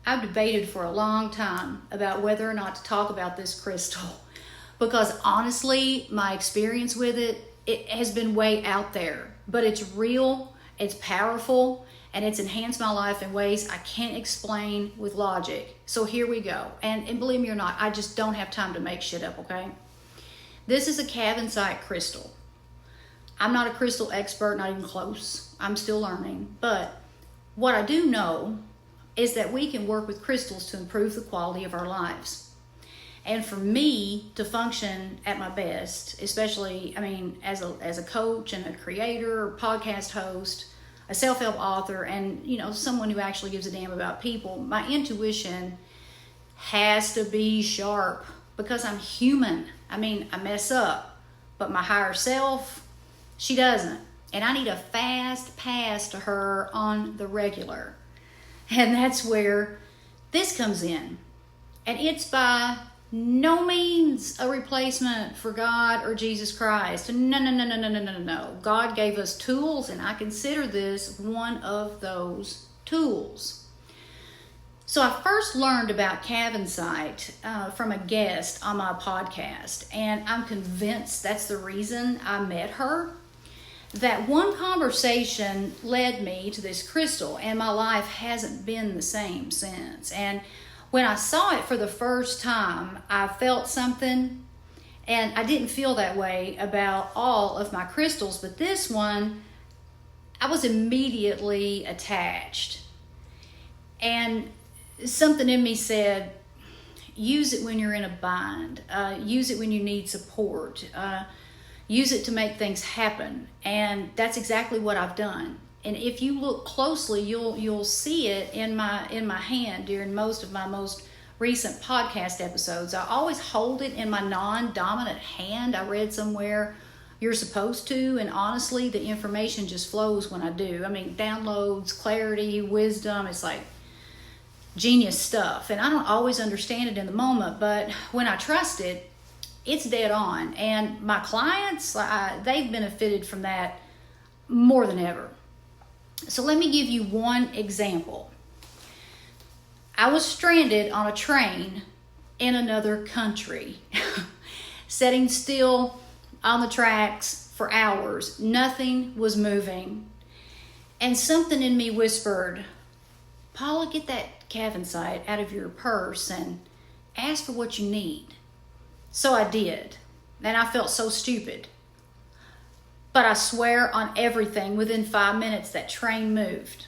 I've debated for a long time about whether or not to talk about this crystal because honestly, my experience with it has been way out there, but it's real, it's powerful, and it's enhanced my life in ways I can't explain with logic. So here we go. And believe me or not, I just don't have time to make shit up, okay? This is a Cavansite crystal. I'm not a crystal expert, not even close. I'm still learning. But what I do know is that we can work with crystals to improve the quality of our lives. And for me to function at my best, especially, as a coach and a creator, podcast host, a self-help author, and, someone who actually gives a damn about people, my intuition has to be sharp because I'm human. I mess up, but my higher self, she doesn't. And I need a fast pass to her on the regular. And that's where this comes in. And it's by no means a replacement for God or Jesus Christ. No. God gave us tools, and I consider this one of those tools. So I first learned about Cavansite from a guest on my podcast, and I'm convinced that's the reason I met her. That one conversation led me to this crystal, and my life hasn't been the same since. And when I saw it for the first time, I felt something, and I didn't feel that way about all of my crystals, but this one, I was immediately attached. And something in me said, use it when you're in a bind, use it when you need support, use it to make things happen. And that's exactly what I've done. And if you look closely, you'll see it in my hand during most of my most recent podcast episodes. I always hold it in my non-dominant hand. I read somewhere you're supposed to, and honestly, the information just flows when I do. Downloads, clarity, wisdom, it's like genius stuff. And I don't always understand it in the moment, but when I trust it, it's dead on. And my clients, they've benefited from that more than ever. So let me give you one example. I was stranded on a train in another country, sitting still on the tracks for hours. Nothing was moving. And something in me whispered, Paula, get that Cavansite out of your purse and ask for what you need. So I did, and I felt so stupid. But I swear on everything, within 5 minutes, that train moved.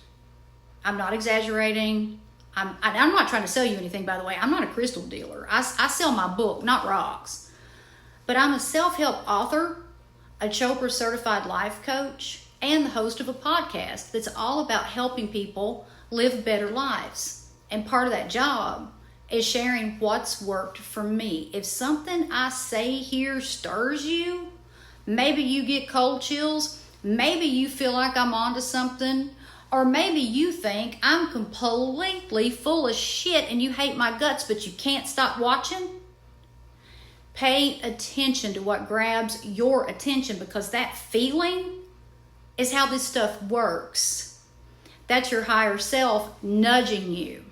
I'm not exaggerating. I'm not trying to sell you anything, by the way. I'm not a crystal dealer. I sell my book, not rocks. But I'm a self-help author, a Chopra certified life coach, and the host of a podcast that's all about helping people live better lives. And part of that job is sharing what's worked for me. If something I say here stirs you, maybe you get cold chills, maybe you feel like I'm onto something, or maybe you think I'm completely full of shit and you hate my guts, but you can't stop watching, pay attention to what grabs your attention, because that feeling is how this stuff works. That's your higher self nudging you.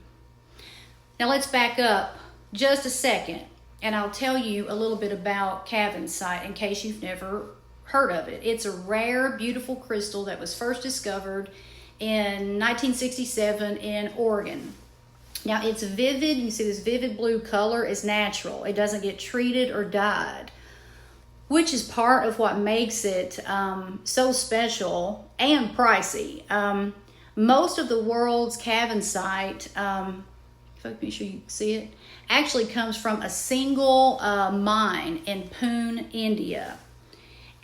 Now let's back up just a second, and I'll tell you a little bit about Cavansite in case you've never heard of it. It's a rare, beautiful crystal that was first discovered in 1967 in Oregon. Now it's vivid. You see this vivid blue color is natural. It doesn't get treated or dyed, which is part of what makes it so special and pricey. Most of the world's Cavansite, if I can make sure you can see it, actually comes from a single mine in Pune, India.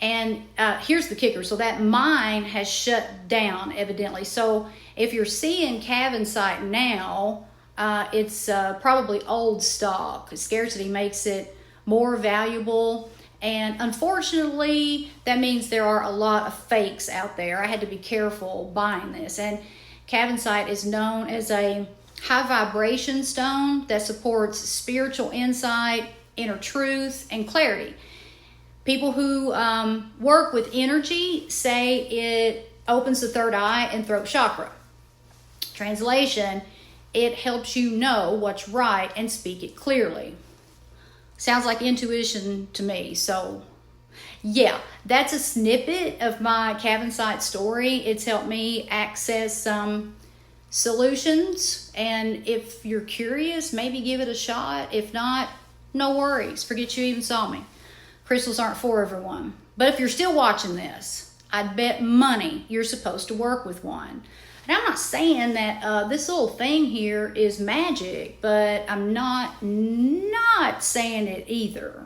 And here's the kicker. So that mine has shut down, evidently. So if you're seeing Cavansite now, it's probably old stock. Scarcity makes it more valuable. And unfortunately, that means there are a lot of fakes out there. I had to be careful buying this. And Cavansite is known as a high vibration stone that supports spiritual insight, inner truth, and clarity. People who work with energy say it opens the third eye and throat chakra. Translation, it helps you know what's right and speak it clearly. Sounds like intuition to me. So yeah, that's a snippet of my Cavansite story. It's helped me access some solutions, and if you're curious, maybe give it a shot. If not, no worries. Forget you even saw me. Crystals aren't for everyone. But if you're still watching this, I'd bet money you're supposed to work with one. And I'm not saying that this little thing here is magic, but I'm not saying it either.